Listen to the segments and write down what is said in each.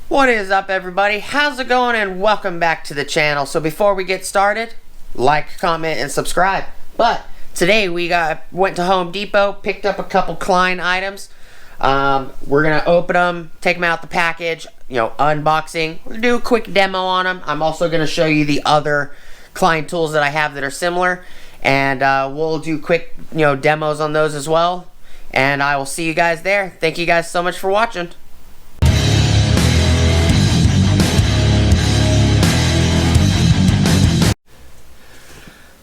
What is up, everybody? How's it going? And welcome back to the channel. So before we get started, like, comment, and subscribe. But today we went to Home Depot, picked up a couple Klein items. We're gonna open them, take them out the package, unboxing. We're gonna do a quick demo on them. I'm also gonna show you the other Klein tools that I have that are similar, and we'll do quick demos on those as well. And I will see you guys there. Thank you guys so much for watching.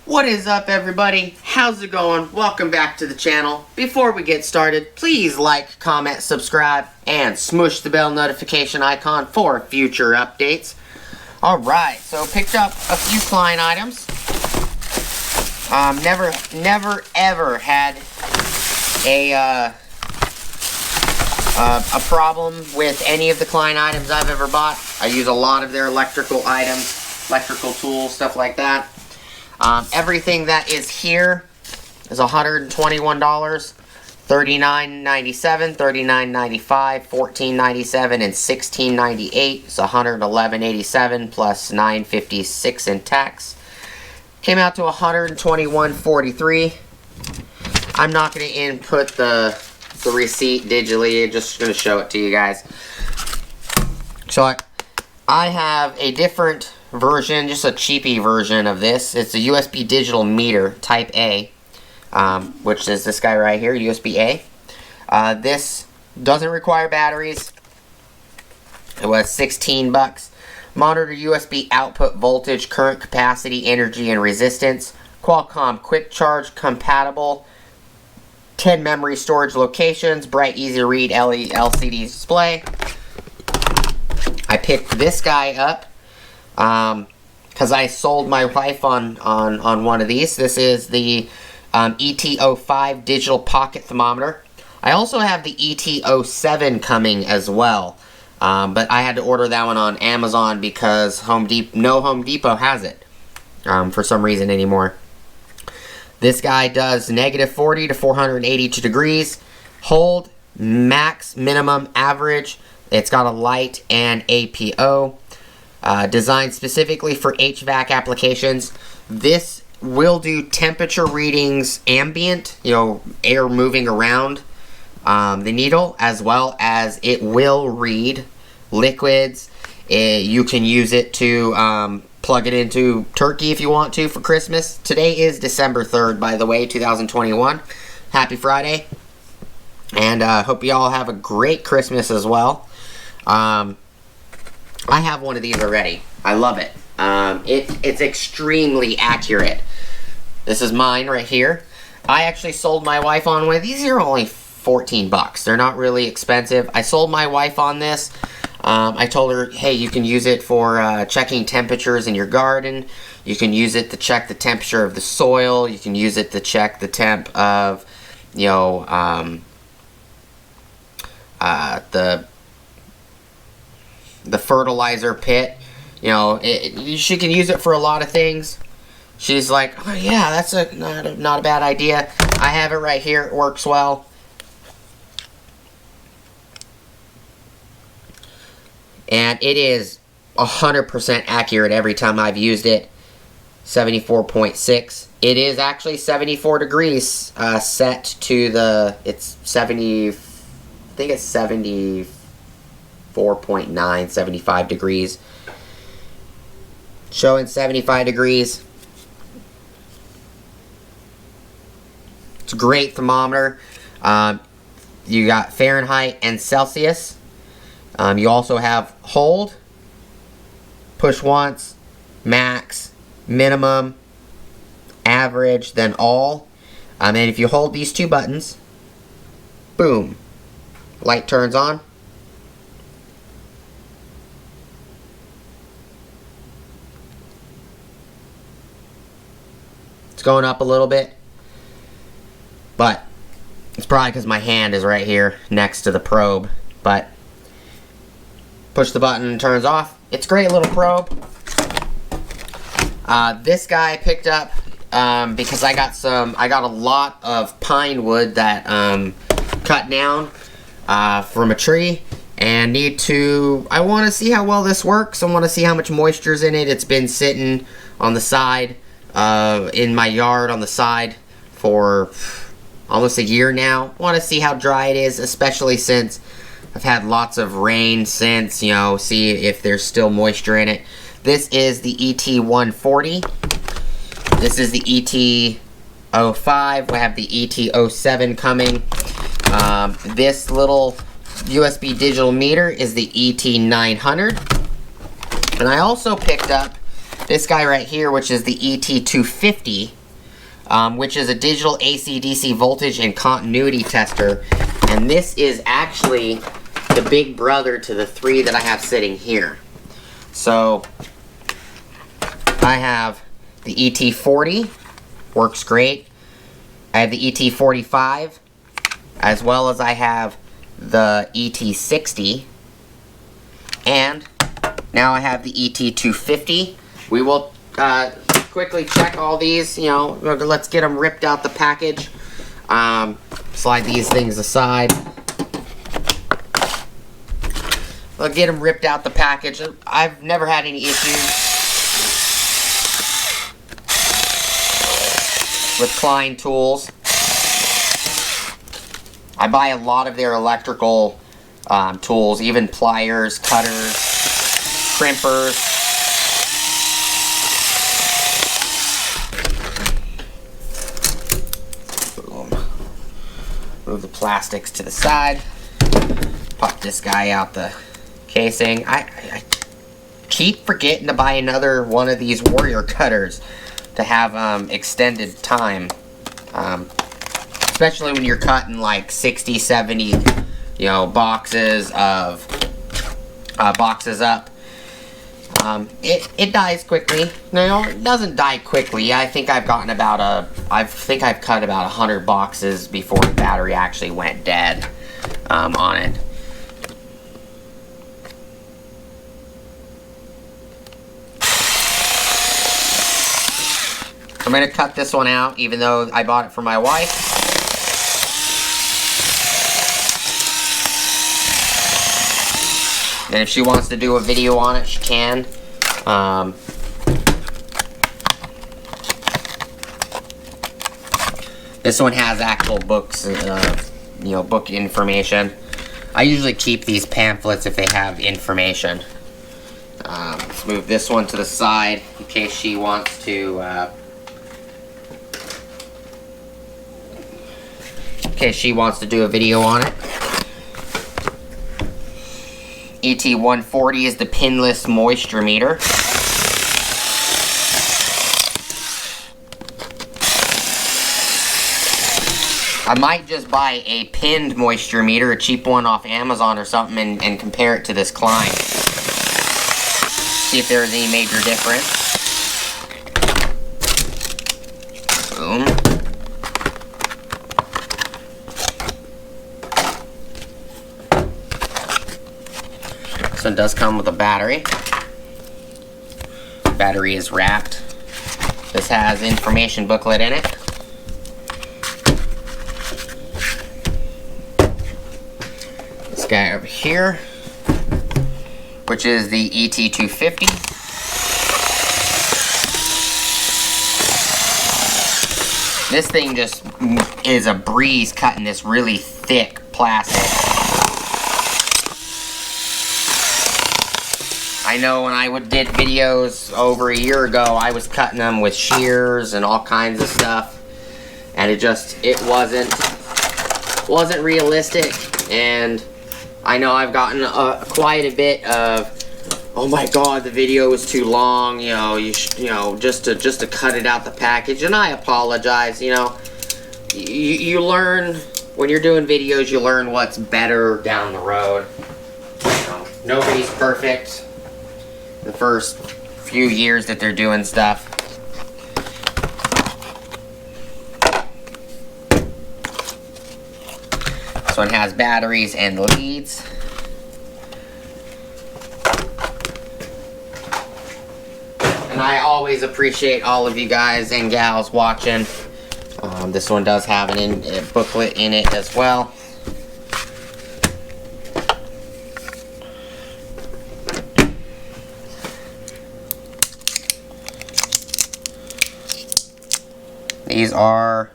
What is up, everybody? How's it going? Welcome back to the channel. Before we get started, please like, comment, subscribe, and smoosh the bell notification icon for future updates. Alright, so picked up a few Klein items. Never ever had a problem with any of the Klein items I've ever bought. I use a lot of their electrical items, electrical tools, stuff like that. Everything that is here is $121, $39.97, $39.95, $14.97, and $16.98. It's $111.87 plus $9.56 in tax. Came out to $121.43. I'm not going to input the receipt digitally. I'm just going to show it to you guys. So I have a different version, just a cheapy version of this. It's a USB digital meter type A, which is this guy right here, USB A. This doesn't require batteries. It was 16 bucks. Monitor USB output voltage, current, capacity, energy, and resistance. Qualcomm quick charge compatible. 10 memory storage locations. Bright, easy to read LCD display. I picked this guy up because I sold my wife on one of these. This is the ET05 digital pocket thermometer. I also have the ET07 coming as well, but I had to order that one on Amazon because no Home Depot has it for some reason anymore. This guy does -40 to 482 degrees. Hold, max, minimum, average. It's got a light and APO. Designed specifically for HVAC applications. This will do temperature readings ambient, air moving around the needle, as well as it will read liquids. You can use it to plug it into turkey if you want to for Christmas. Today is December 3rd, by the way, 2021. Happy Friday. And hope you all have a great Christmas as well. I have one of these already. I love it. It's extremely accurate. This is mine right here. I actually sold my wife on one. These are only 14 bucks. They're not really expensive. I sold my wife on this. I told her, hey, you can use it for checking temperatures in your garden. You can use it to check the temperature of the soil. You can use it to check the temp of, the fertilizer pit. She can use it for a lot of things. She's like, oh yeah, that's not a bad idea. I have it right here. It works well. And it is 100% accurate every time I've used it. 74.6. It is actually 74 degrees set to the, it's 70, I think it's 74.9, 75 degrees. Showing 75 degrees. It's a great thermometer. You got Fahrenheit and Celsius. You also have hold, push once, max, minimum, average, then all. And if you hold these two buttons, boom, light turns on. It's going up a little bit, but it's probably because my hand is right here next to the probe. But push the button and turns off. It's a great little probe. This guy I picked up because I got a lot of pine wood that cut down from a tree, and I want to see how well this works. I want to see how much moisture's in it. It's been sitting on the side, in my yard on the side for almost a year now. I want to see how dry it is, especially since I've had lots of rain since, you know, see if there's still moisture in it. This is the ET140. This is the ET05. We have the ET07 coming. This little USB digital meter is the ET900. And I also picked up this guy right here, which is the ET250, which is a digital AC/DC voltage and continuity tester. And this is actually the big brother to the three that I have sitting here. So I have the ET40, works great. I have the ET45, as well as I have the ET60, and now I have the ET250. We will quickly check all these, you know, let's get them ripped out the package. Slide these things aside. I'll get them ripped out the package. I've never had any issues with Klein tools. I buy a lot of their electrical tools, even pliers, cutters, crimpers. Boom. Move the plastics to the side. Pop this guy out the casing. I keep forgetting to buy another one of these Warrior cutters to have extended time, especially when you're cutting like 60, 70, you know, boxes up. It dies quickly. No, it doesn't die quickly. I think I've cut about 100 boxes before the battery actually went dead on it. I'm going to cut this one out, even though I bought it for my wife. And if she wants to do a video on it, she can. This one has actual books, you know, book information. I usually keep these pamphlets if they have information. Let's move this one to the side in case she wants to... do a video on it. ET140 is the pinless moisture meter. I might just buy a pinned moisture meter, a cheap one off Amazon or something, and compare it to this Klein. See if there's any major difference. Boom. This one does come with a battery. Battery is wrapped. This has information booklet in it. This guy over here, which is the ET250. This thing just is a breeze cutting this really thick plastic. I know when I did videos over a year ago, I was cutting them with shears and all kinds of stuff, and it wasn't realistic. And I know I've gotten quite a bit of, oh my god, the video is too long, you know, just to cut it out the package. And I apologize. You know, you learn when you're doing videos, you learn what's better down the road. You know, nobody's perfect the first few years that they're doing stuff. This one has batteries and leads. And I always appreciate all of you guys and gals watching. This one does have a booklet in it as well. These are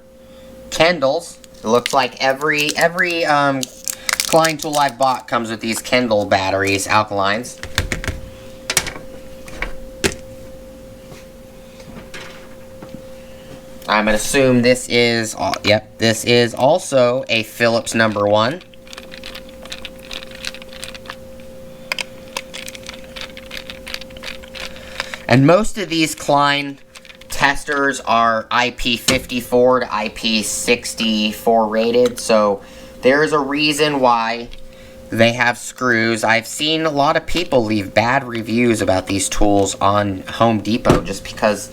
Kendalls. It looks like every Klein tool I've bought comes with these Kendall batteries, alkalines. I'm going to assume this is, yep, this is also a Phillips #1. And most of these Klein testers are IP54 to IP64 rated, so there's a reason why they have screws. I've seen a lot of people leave bad reviews about these tools on Home Depot just because,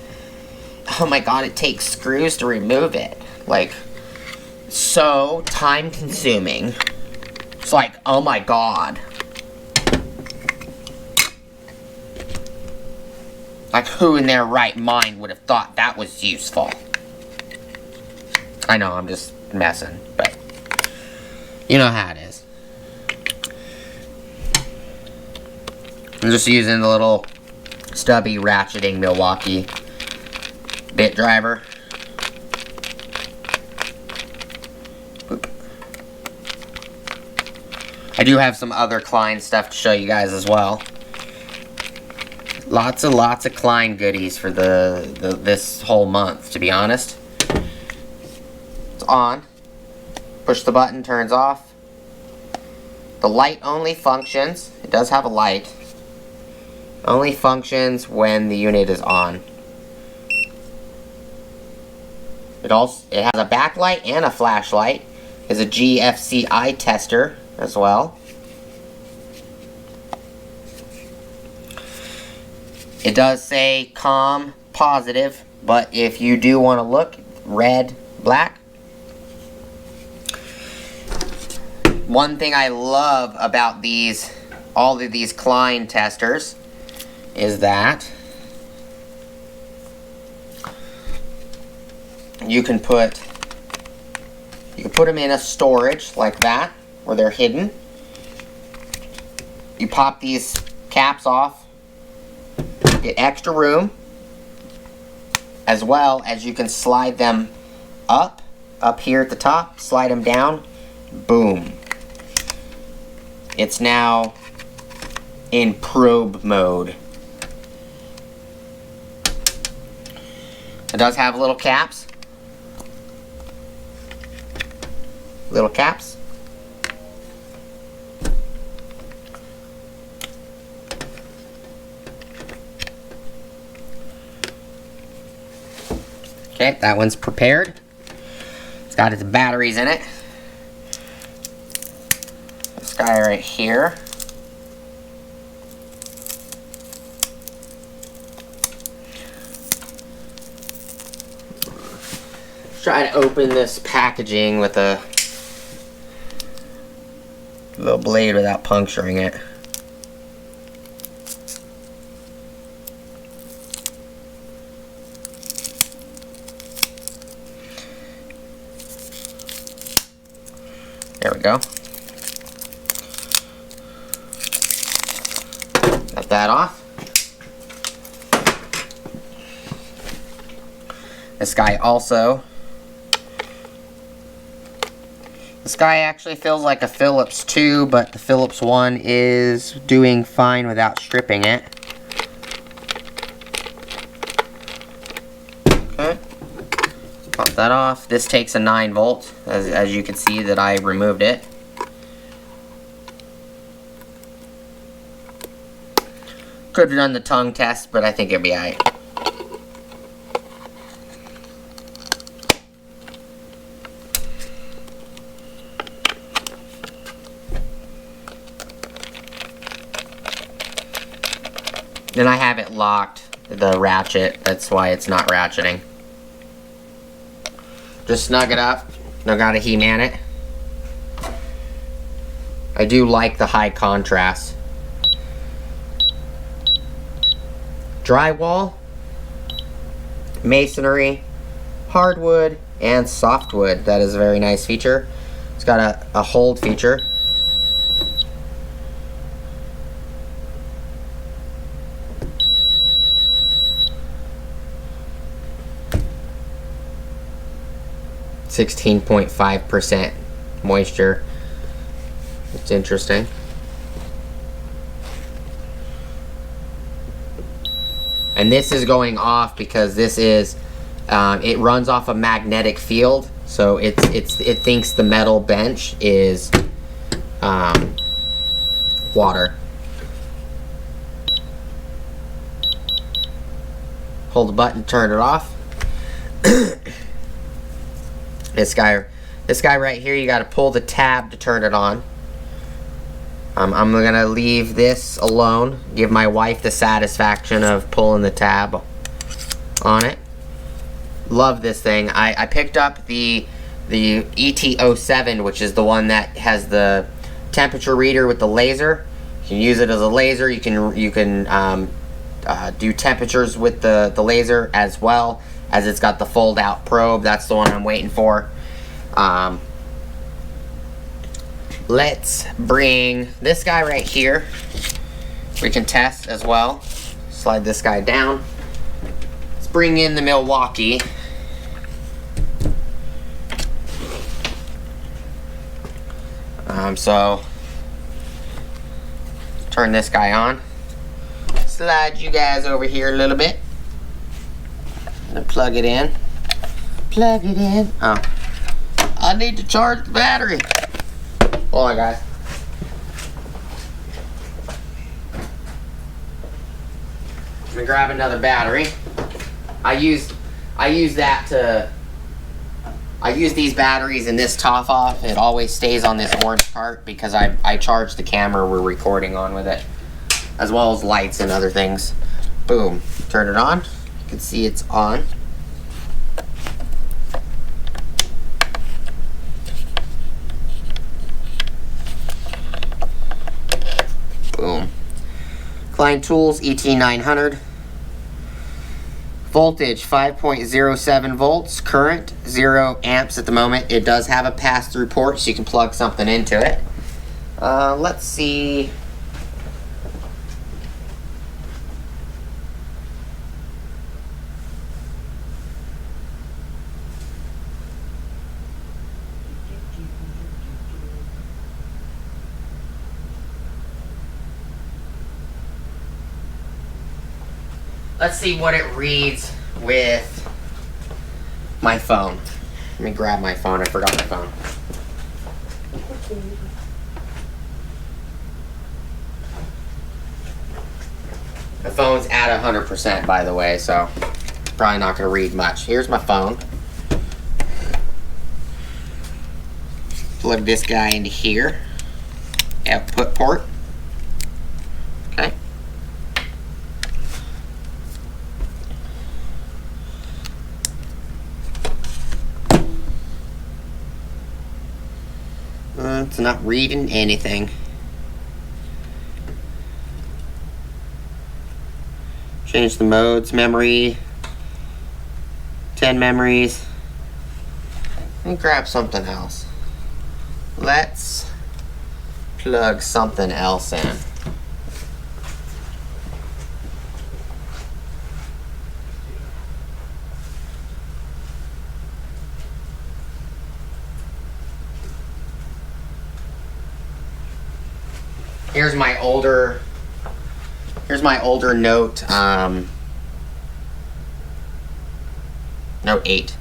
oh my god, it takes screws to remove it. Like, so time consuming. It's like, oh my god. Like, who in their right mind would have thought that was useful? I know, I'm just messing, but you know how it is. I'm just using the little Stubby ratcheting Milwaukee bit driver. Boop. I do have some other Klein stuff to show you guys as well. Lots of Klein goodies for this whole month, to be honest. It's on. Push the button, turns off. The light only functions. It does have a light. Only functions when the unit is on. It has a backlight and a flashlight. There's a GFCI tester as well. It does say COM positive, but if you do want to look, red, black. One thing I love about all of these Klein testers is that you can put them in a storage like that, where they're hidden. You pop these caps off. Get extra room, as well as you can slide them up here at the top, slide them down, boom. It's now in probe mode. It does have little caps. Little caps. Okay, that one's prepared. It's got its batteries in it. This guy right here. Let's try to open this packaging with a little blade without puncturing it. There we go. Got that off. This guy also. This guy actually feels like a Phillips 2, but the Phillips 1 is doing fine without stripping it. Okay. Pop that off. This takes a 9 volt, as you can see that I removed it. Could have done the tongue test, but I think it'd be alright. And I have it locked, the ratchet, that's why it's not ratcheting. Just snug it up. Now gotta He-Man it. I do like the high contrast. Drywall, masonry, hardwood, and softwood. That is a very nice feature. It's got a hold feature. 16.5% moisture. It's interesting. And this is going off because this is it runs off a magnetic field, so it thinks the metal bench is water. Hold the button, turn it off. This guy right here, you got to pull the tab to turn it on. I'm gonna leave this alone. Give my wife the satisfaction of pulling the tab on it. Love this thing. I picked up the ET07, which is the one that has the temperature reader with the laser. You can use it as a laser. You can do temperatures with the laser, as well as it's got the fold out probe. That's the one I'm waiting for. Let's bring this guy right here. We can test as well. Slide this guy down. Let's bring in the Milwaukee. So turn this guy on. Slide you guys over here a little bit. And plug it in. Plug it in. Oh, I need to charge the battery. Hold on, guys. Let me grab another battery. I use these batteries in this top off. It always stays on this orange part because I charge the camera we're recording on with it, as well as lights and other things. Boom. Turn it on. You can see it's on. Boom. Klein Tools ET900. Voltage 5.07 volts. Current 0 amps at the moment. It does have a pass-through port, so you can plug something into it. Let's see. Let's see what it reads with my phone. Let me grab my phone. I forgot my phone. The phone's at 100%, by the way, so probably not going to read much. Here's my phone. Plug this guy into here. Output port. Okay. It's not reading anything. Change the modes, memory, 10 memories. Let me grab something else. Let's plug something else in. Here's my older Note Note 8.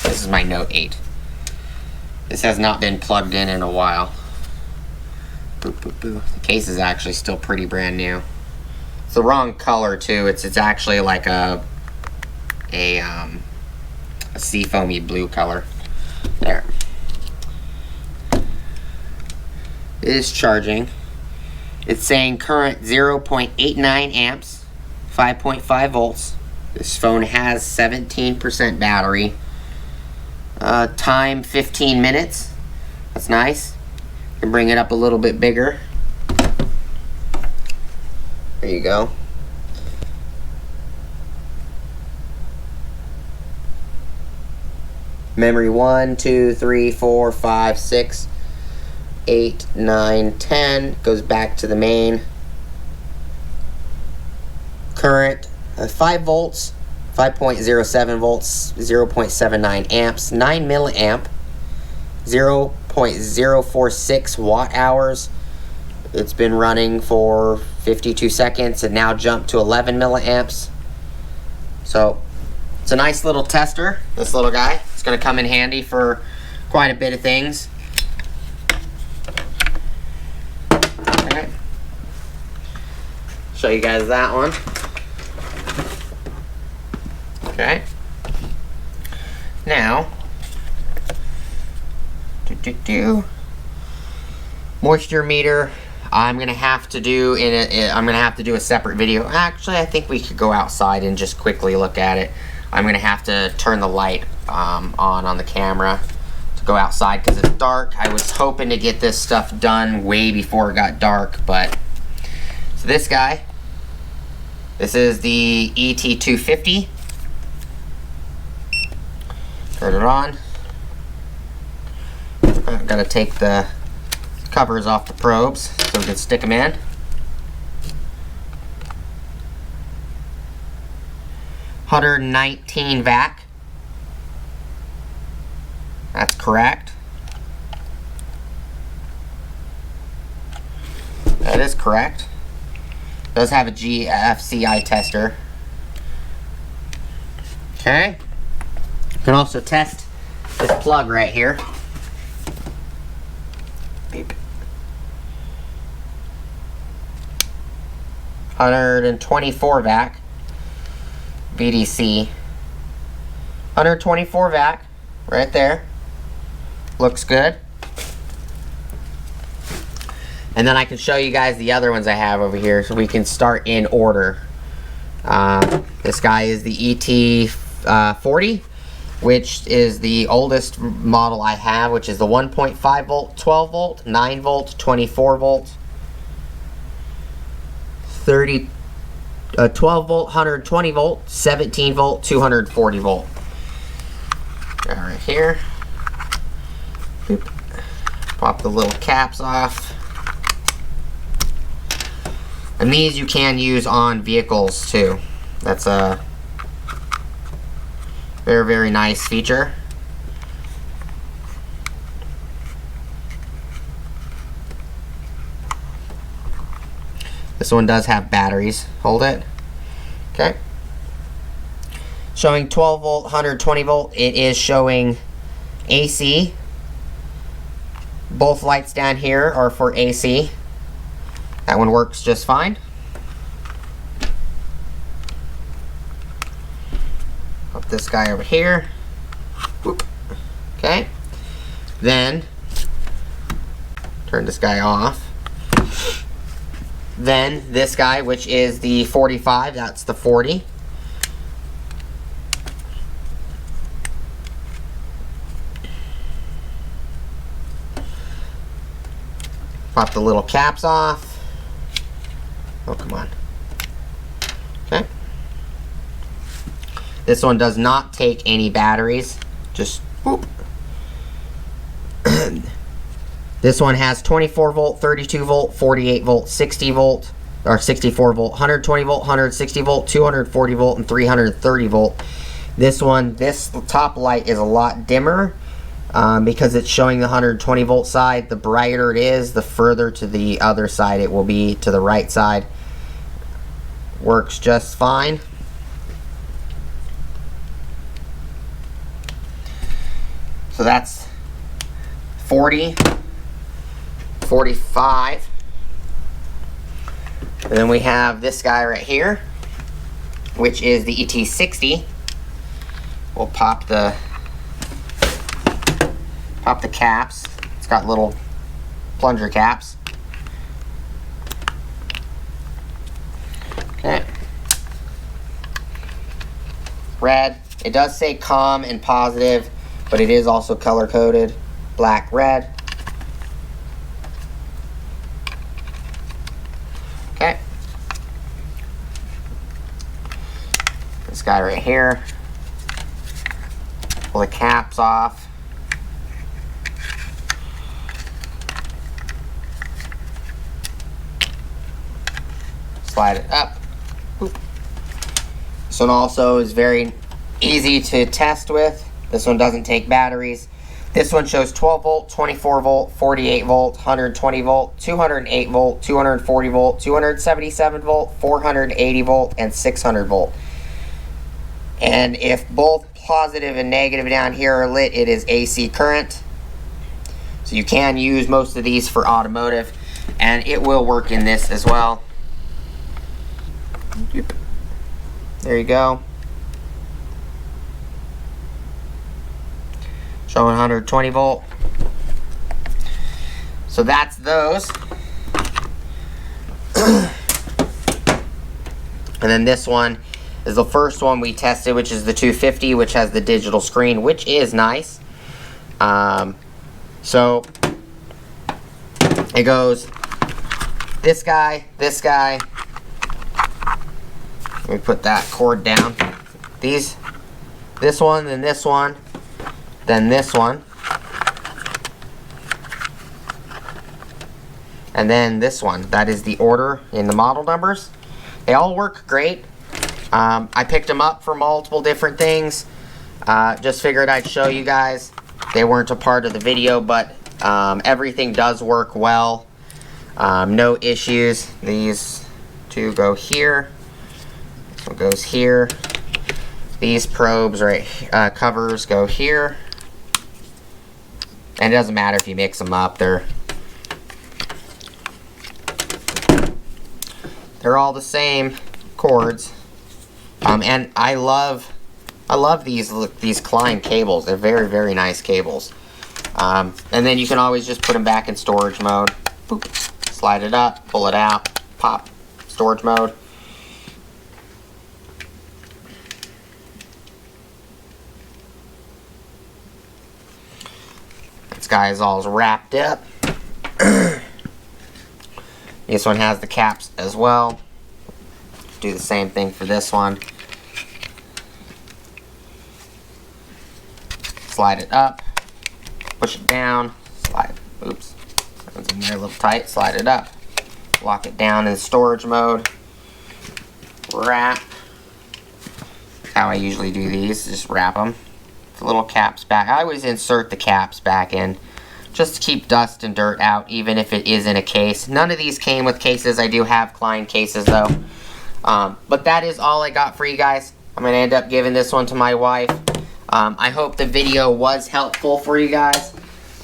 This is my Note 8. This has not been plugged in a while. Boo, boo, boo. The case is actually still pretty brand new. It's the wrong color too. It's actually like a seafoamy blue color. There. It is charging. It's saying current 0.89 amps, 5.5 volts. This phone has 17% battery. Time 15 minutes. That's nice. You can bring it up a little bit bigger. There you go. Memory 1, 2, 3, 4, 5, 6. 8, 9, 10 goes back to the main. Current 5 volts, 5.07 volts, 0.79 amps, 9 milliamp. 0.046 watt hours. It's been running for 52 seconds and now jumped to 11 milliamps. So it's a nice little tester, this little guy. It's going to come in handy for quite a bit of things. Okay. Show you guys that one. Okay. Now, moisture meter. I'm gonna have to do a separate video. Actually, I think we could go outside and just quickly look at it. I'm gonna have to turn the light on the camera to go outside because it's dark. I was hoping to get this stuff done way before it got dark, but so this guy. This is the ET250. Turn it on. I've got to take the covers off the probes so we can stick them in. (119 vac). That's correct. That is correct. It does have a GFCI tester. Okay. You can also test this plug right here. Beep. 124 vac. VDC. 124 vac. Right there. Looks good. And then I can show you guys the other ones I have over here so we can start in order. This guy is the ET40, which is the oldest model I have, which is the 1.5 volt, 12 volt, 9 volt, 24 volt, 12 volt, 120 volt, 17 volt, 240 volt. All right, here. Boop. Pop the little caps off. And these you can use on vehicles too. That's a very, very nice feature. This one does have batteries. Hold it. Okay. Showing 12 volt, 120 volt. It is showing AC. Both lights down here are for AC. That one works just fine. Put this guy over here. Whoop. Okay. Then turn this guy off. Then this guy, which is the 45, that's the 40. Pop the little caps off. Oh, come on. Okay. This one does not take any batteries. Just whoop. This one has 24 volt, 32 volt, 48 volt, 60 volt, or 64 volt, 120 volt, 160 volt, 240 volt, and 330 volt. This one, this top light is a lot dimmer because it's showing the 120 volt side. The brighter it is, the further to the other side it will be, to the right side. Works just fine. So that's 40, 45. And then we have this guy right here, which is the ET60. We'll pop the caps. It's got little plunger caps. Okay. Red. It does say calm and positive, but it is also color coded. Black, red. Okay. This guy right here. Pull the caps off. Slide it up. Boop. This one also is very easy to test with. This one doesn't take batteries. This one shows 12 volt, 24 volt, 48 volt, 120 volt, 208 volt, 240 volt, 277 volt, 480 volt, and 600 volt. And if both positive and negative down here are lit, it is AC current. So you can use most of these for automotive, and it will work in this as well. There you go. Showing 120 volt. So that's those. And then this one is the first one we tested, which is the 250, which has the digital screen, which is nice. So it goes this guy. Let me put that cord down. This one, then this one, then this one, and then this one. That is the order in the model numbers. They all work great. I picked them up for multiple different things. Just figured I'd show you guys. They weren't a part of the video, but everything does work well. No issues. These two go here. This one goes here. These probes, covers go here. And it doesn't matter if you mix them up. They're all the same cords. And I love these Klein cables. They're very, very nice cables. And then you can always just put them back in storage mode. Boop, slide it up, pull it out, pop, storage mode. This guy is all wrapped up. This one has the caps as well. Do the same thing for this one. Slide it up, push it down, slide, oops, that one's in there a little tight, slide it up, lock it down in storage mode, wrap. That's how I usually do these, just wrap them. The little caps back. I always insert the caps back in just to keep dust and dirt out, even if it is in a case. None of these came with cases. I do have Klein cases though. But that is all I got for you guys. I'm going to end up giving this one to my wife. I hope the video was helpful for you guys.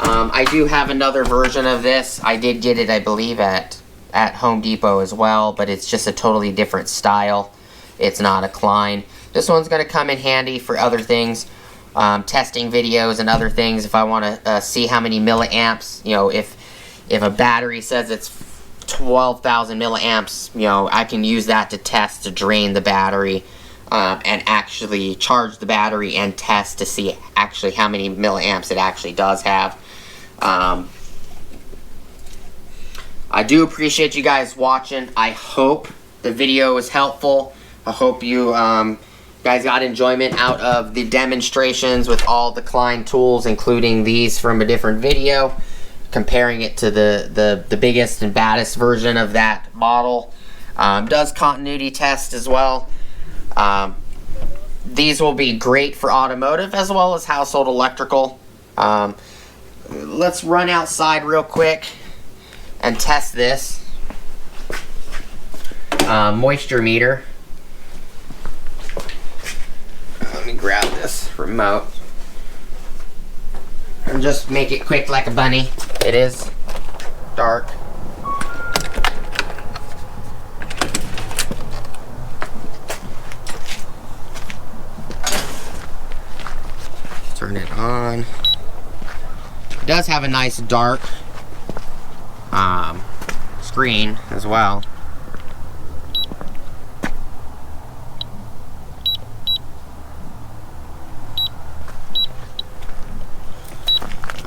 I do have another version of this. I did get it, I believe, at Home Depot as well, but it's just a totally different style. It's not a Klein. This one's going to come in handy for other things. Testing videos and other things. If I want to see how many milliamps, you know, if a battery says it's 12,000 milliamps, you know, I can use that to test, to drain the battery, and actually charge the battery and test to see actually how many milliamps it actually does have. I do appreciate you guys watching. I hope the video was helpful. I hope you guys got enjoyment out of the demonstrations with all the Klein tools, including these from a different video, comparing it to the biggest and baddest version of that model. Does continuity test as well. These will be great for automotive as well as household electrical. Let's run outside real quick and test this moisture meter. Let me grab this remote and just make it quick like a bunny. It is dark. Turn it on. It does have a nice dark screen as well.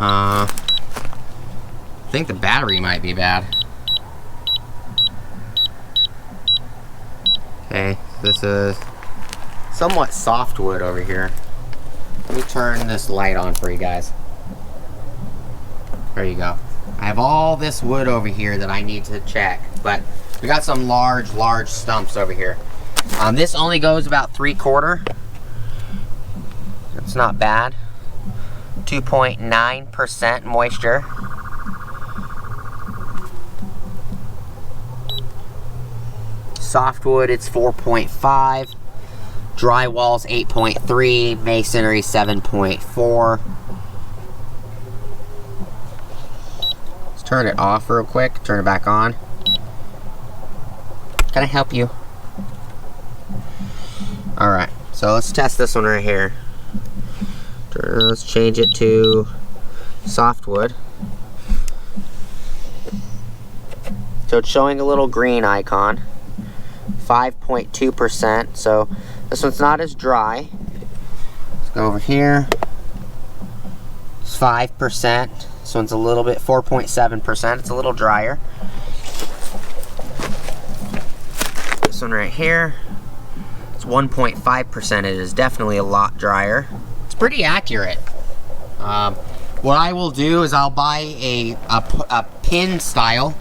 I think the battery might be bad. Okay, this is somewhat softwood over here. Let me turn this light on for you guys. There you go. I have all this wood over here that I need to check, but we got some large stumps over here. This only goes about 3/4. It's not bad. 2.9% moisture. Softwood, it's 4.5. Drywall's 8.3. Masonry, 7.4. Let's turn it off real quick. Turn it back on. Can I help you? Alright, so let's test this one right here. Let's change it to softwood. So it's showing a little green icon. 5.2%. So this one's not as dry. Let's go over here. It's 5%. This one's a little bit, 4.7%. It's a little drier. This one right here, it's 1.5%. It is definitely a lot drier. It's pretty accurate. What I will do is I'll buy a pin style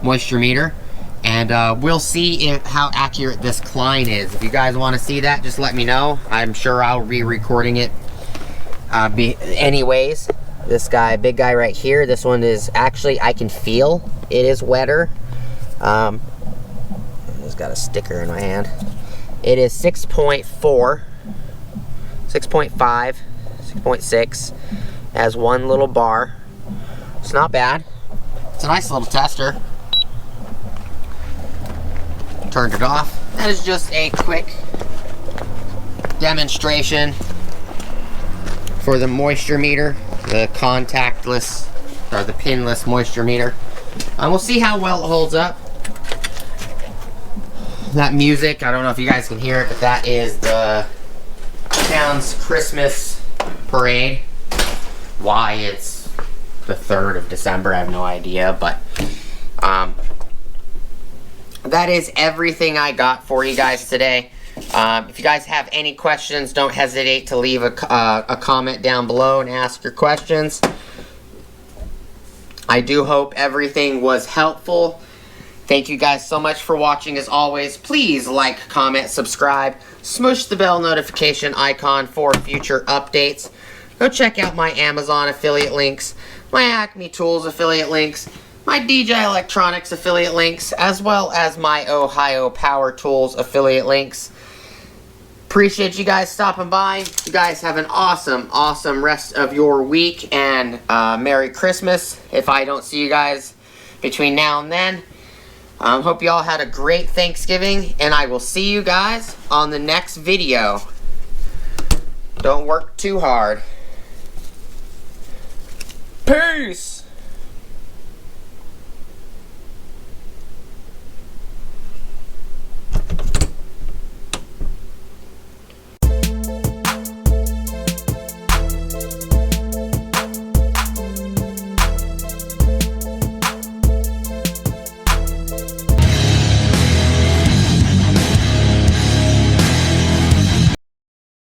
moisture meter, and we'll see how accurate this Klein is. If you guys want to see that, just let me know. I'm sure I'll be recording it anyways. This guy, big guy right here, this one is actually, I can feel it is wetter. It's got a sticker in my hand. It is 6.4, 6.5, 6.6. Has one little bar. It's not bad. It's a nice little tester. Turned it off. That is just a quick demonstration for the moisture meter, the contactless or the pinless moisture meter. We'll see how well it holds up. That music, I don't know if you guys can hear it, but that is the town's Christmas parade. Why it's the 3rd of December, I have no idea, but that is everything I got for you guys today. If you guys have any questions, don't hesitate to leave a comment down below and ask your questions. I do hope everything was helpful. Thank you guys so much for watching. As always, please like, comment, subscribe, smush the bell notification icon for future updates. Go check out my Amazon affiliate links, my Acme Tools affiliate links, my DJI Electronics affiliate links, as well as my Ohio Power Tools affiliate links. Appreciate you guys stopping by. You guys have an awesome rest of your week, and Merry Christmas if I don't see you guys between now and then. Hope you all had a great Thanksgiving, and I will see you guys on the next video. Don't work too hard. Peace!